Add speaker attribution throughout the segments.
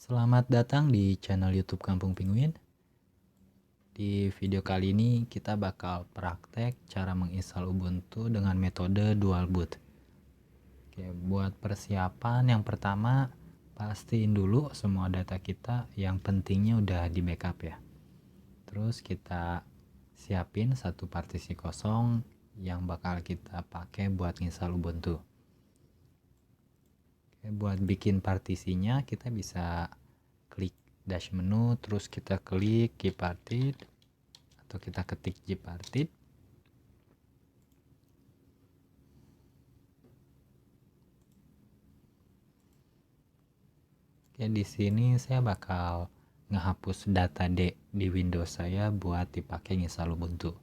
Speaker 1: Selamat datang di channel YouTube Kampung Pinguin. Di video kali ini kita bakal praktek cara menginstal Ubuntu dengan metode dual boot. Oke, buat persiapan yang pertama, pastiin dulu semua data kita yang pentingnya udah di backup ya. Terus kita siapin satu partisi kosong yang bakal kita pakai buat install Ubuntu. Oke, buat bikin partisinya kita bisa klik dash menu, terus kita klik gparted atau kita ketik gparted. Oke, di sini saya bakal ngehapus data D di Windows saya buat dipakai install Ubuntu.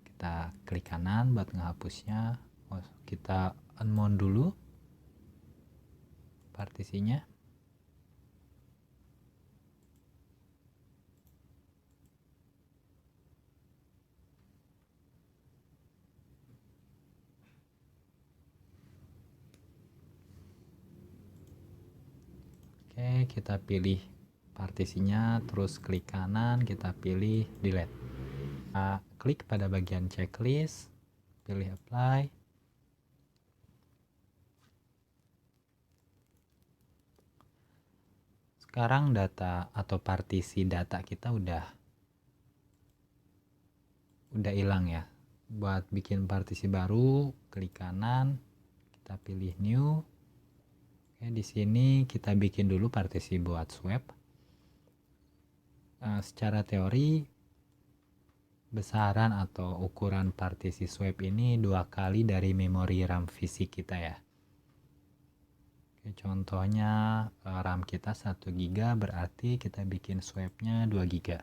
Speaker 1: Kita klik kanan buat ngehapusnya. Kita unmount dulu partisinya. Oke, kita pilih partisinya, terus klik kanan, kita pilih delete. Kita klik pada bagian checklist, pilih apply. Sekarang data atau partisi data kita udah hilang ya. Buat bikin partisi baru, klik kanan, kita pilih new. Oke, di sini kita bikin dulu partisi buat swap. Secara teori, besaran atau ukuran partisi swap ini 2 kali dari memori RAM fisik kita ya. Oke, contohnya RAM kita 1 GB, berarti kita bikin swapnya 2 GB.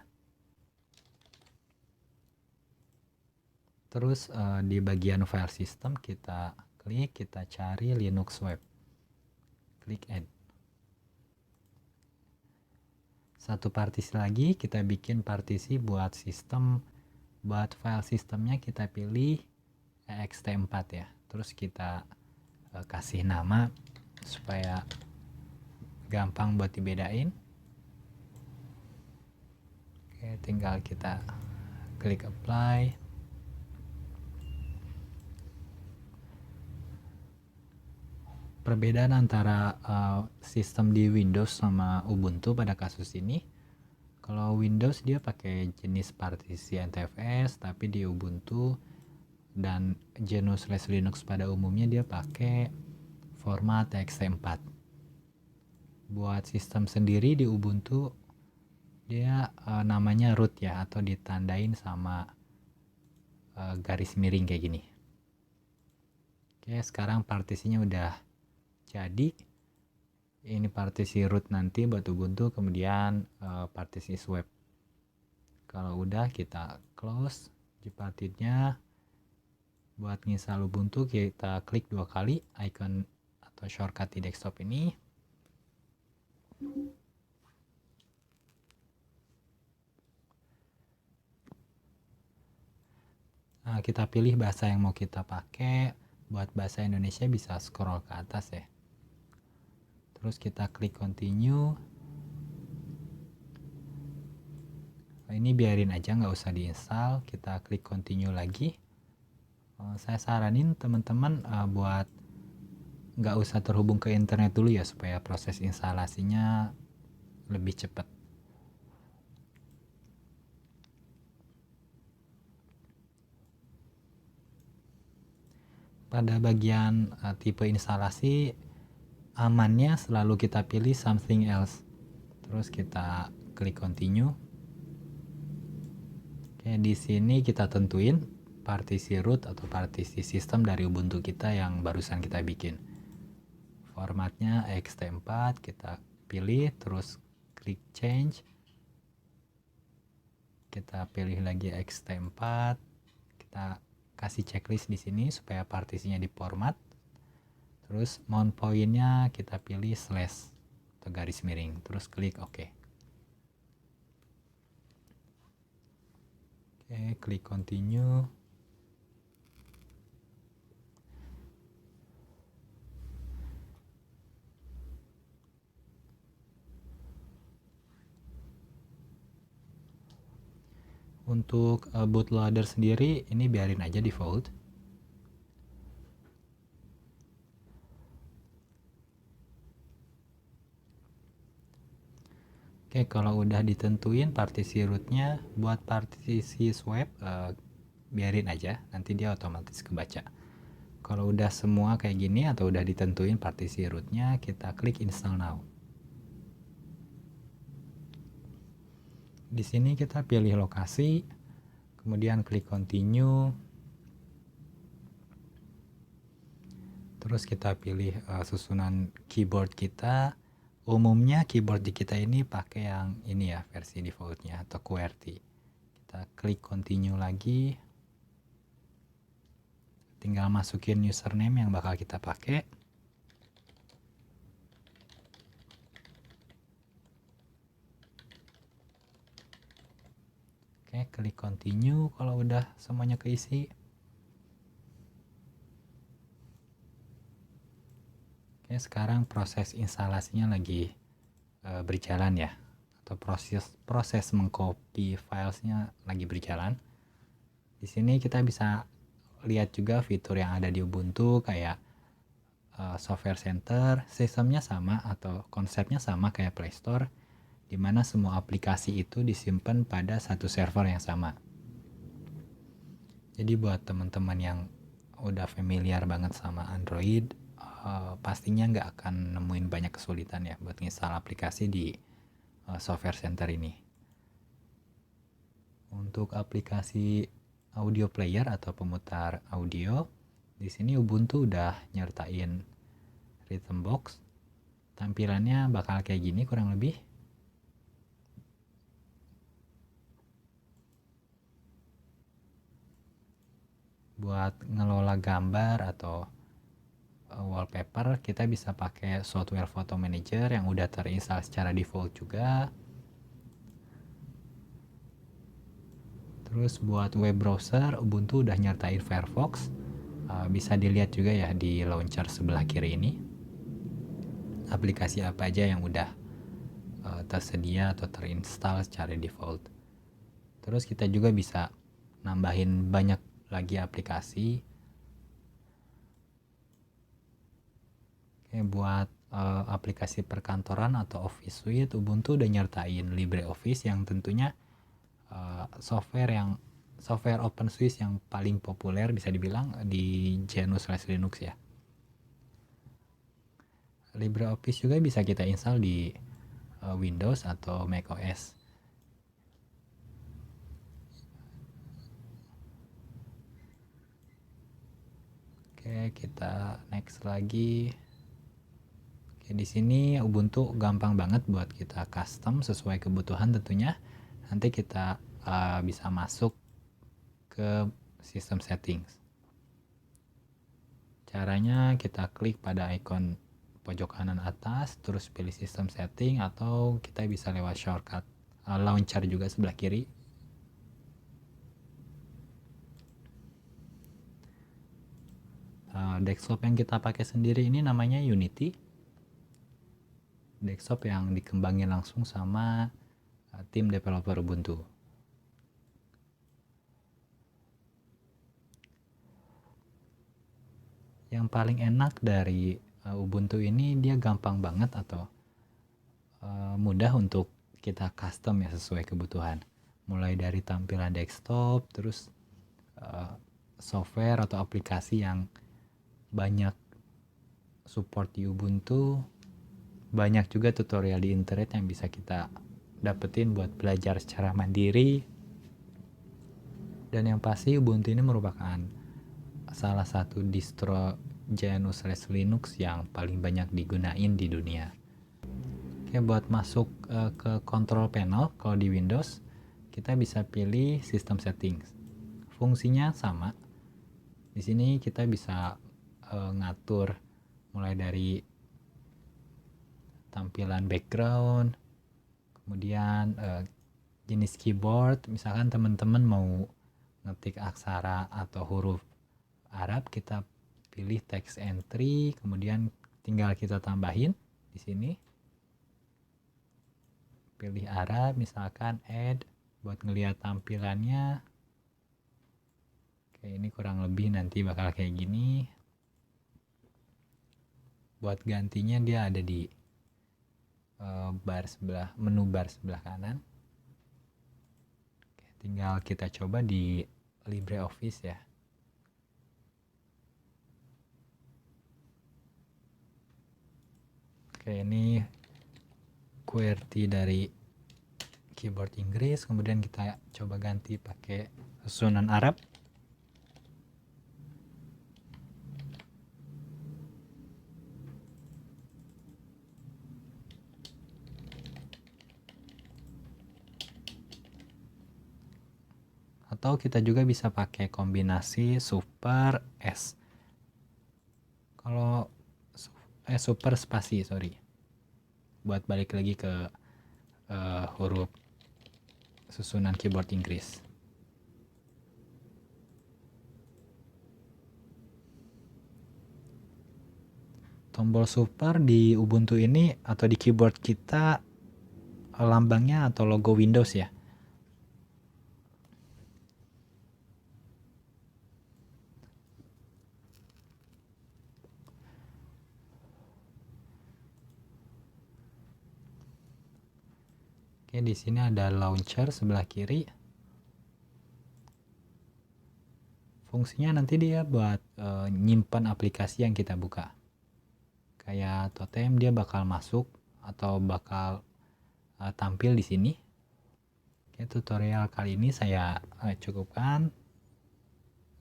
Speaker 1: Terus di bagian file system kita klik, kita cari Linux Swap. Klik add. Satu partisi lagi, kita bikin partisi buat sistem. Buat file sistemnya kita pilih ext4 ya. Terus kita kasih nama supaya gampang buat dibedain. Oke, tinggal kita klik apply. Perbedaan antara sistem di Windows sama Ubuntu pada kasus ini, kalau Windows dia pakai jenis partisi NTFS, tapi di Ubuntu dan GNU/Linux pada umumnya dia pakai format ext4. Buat sistem sendiri di Ubuntu dia namanya root ya, atau ditandain sama garis miring kayak gini. Oke, sekarang partisinya udah jadi. Ini partisi root nanti buat Ubuntu, kemudian partisi swap. Kalau udah, kita close gpartednya. Buat install Ubuntu kita klik 2 kali icon atau shortcut di desktop ini. Nah, kita pilih bahasa yang mau kita pakai. Buat bahasa Indonesia bisa scroll ke atas ya. Terus kita klik continue. Ini biarin aja, nggak usah diinstal. Kita klik continue lagi. Saya saranin teman-teman buat nggak usah terhubung ke internet dulu ya, supaya proses instalasinya lebih cepat. Pada bagian tipe instalasi, amannya selalu kita pilih something else. Terus kita klik continue. Oke, di sini kita tentuin partisi root atau partisi sistem dari Ubuntu kita yang barusan kita bikin. Formatnya ext4, kita pilih, terus klik change. Kita pilih lagi ext4. Kita kasih checklist di sini supaya partisinya diformat. Terus mount pointnya kita pilih slash atau garis miring, terus klik OK. Oke, klik continue. Untuk bootloader sendiri ini biarin aja default. Oke, kalau udah ditentuin partisi rootnya, buat partisi swap biarin aja, nanti dia otomatis kebaca. Kalau udah semua kayak gini atau udah ditentuin partisi rootnya, kita klik install now. Di sini kita pilih lokasi, kemudian klik continue, terus kita pilih susunan keyboard kita. Umumnya keyboard di kita ini pakai yang ini ya, versi defaultnya atau QWERTY. Kita klik continue lagi, tinggal masukin username yang bakal kita pakai. Oke, klik continue kalau udah semuanya keisi. Oke, sekarang proses instalasinya lagi berjalan ya, atau proses mengcopy filesnya lagi berjalan. Di sini kita bisa lihat juga fitur yang ada di Ubuntu kayak software center, sistemnya sama atau konsepnya sama kayak Play Store, di mana semua aplikasi itu disimpan pada satu server yang sama. Jadi buat teman-teman yang udah familiar banget sama Android, pastinya nggak akan nemuin banyak kesulitan ya buat install aplikasi di software center ini. Untuk aplikasi audio player atau pemutar audio, di sini Ubuntu udah nyertain Rhythmbox. Tampilannya bakal kayak gini kurang lebih. Buat ngelola gambar atau wallpaper, kita bisa pakai software photo manager yang udah terinstall secara default juga. Terus buat web browser, Ubuntu udah nyertain Firefox. Bisa dilihat juga ya di launcher sebelah kiri ini, aplikasi apa aja yang udah tersedia atau terinstall secara default. Terus kita juga bisa nambahin banyak lagi aplikasi. Oke, buat aplikasi perkantoran atau Office Suite, Ubuntu udah nyertain LibreOffice yang tentunya software open source yang paling populer bisa dibilang di GNU/Linux ya. LibreOffice juga bisa kita install di Windows atau macOS. Oke, kita next lagi. Oke, di sini Ubuntu gampang banget buat kita custom sesuai kebutuhan tentunya. Nanti kita bisa masuk ke sistem settings. Caranya kita klik pada icon pojok kanan atas, terus pilih sistem setting, atau kita bisa lewat shortcut launcher juga sebelah kiri. Desktop yang kita pakai sendiri ini namanya Unity. Desktop yang dikembangin langsung sama tim developer Ubuntu. Yang paling enak dari Ubuntu ini, dia gampang banget atau mudah untuk kita custom ya sesuai kebutuhan. Mulai dari tampilan desktop, terus software atau aplikasi yang banyak support di Ubuntu, banyak juga tutorial di internet yang bisa kita dapetin buat belajar secara mandiri. Dan yang pasti Ubuntu ini merupakan salah satu distro GNU/Linux yang paling banyak digunain di dunia. Oke, buat masuk ke control panel, kalau di Windows kita bisa pilih system settings. Fungsinya sama. Di sini kita bisa ngatur mulai dari tampilan background, kemudian jenis keyboard. Misalkan teman-teman mau ngetik aksara atau huruf Arab, kita pilih text entry, kemudian tinggal kita tambahin di sini. Pilih Arab, misalkan add, buat ngelihat tampilannya. Oke, ini kurang lebih nanti bakal kayak gini. Buat gantinya dia ada di menu bar sebelah kanan. Oke, tinggal kita coba di LibreOffice ya. Oke, ini QWERTY dari keyboard Inggris, kemudian kita coba ganti pakai susunan Arab. Atau kita juga bisa pakai kombinasi super S. Kalau super spasi, sorry. Buat balik lagi ke huruf susunan keyboard Inggris. Tombol super di Ubuntu ini atau di keyboard kita lambangnya atau logo Windows ya. Oke, di sini ada launcher sebelah kiri. Fungsinya nanti dia buat nyimpan aplikasi yang kita buka. Kayak totem dia bakal masuk atau bakal tampil di sini. Oke, tutorial kali ini saya cukupkan.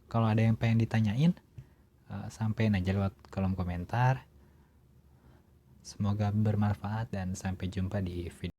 Speaker 1: Kalau ada yang pengen ditanyain, sampaikan aja lewat kolom komentar. Semoga bermanfaat dan sampai jumpa di video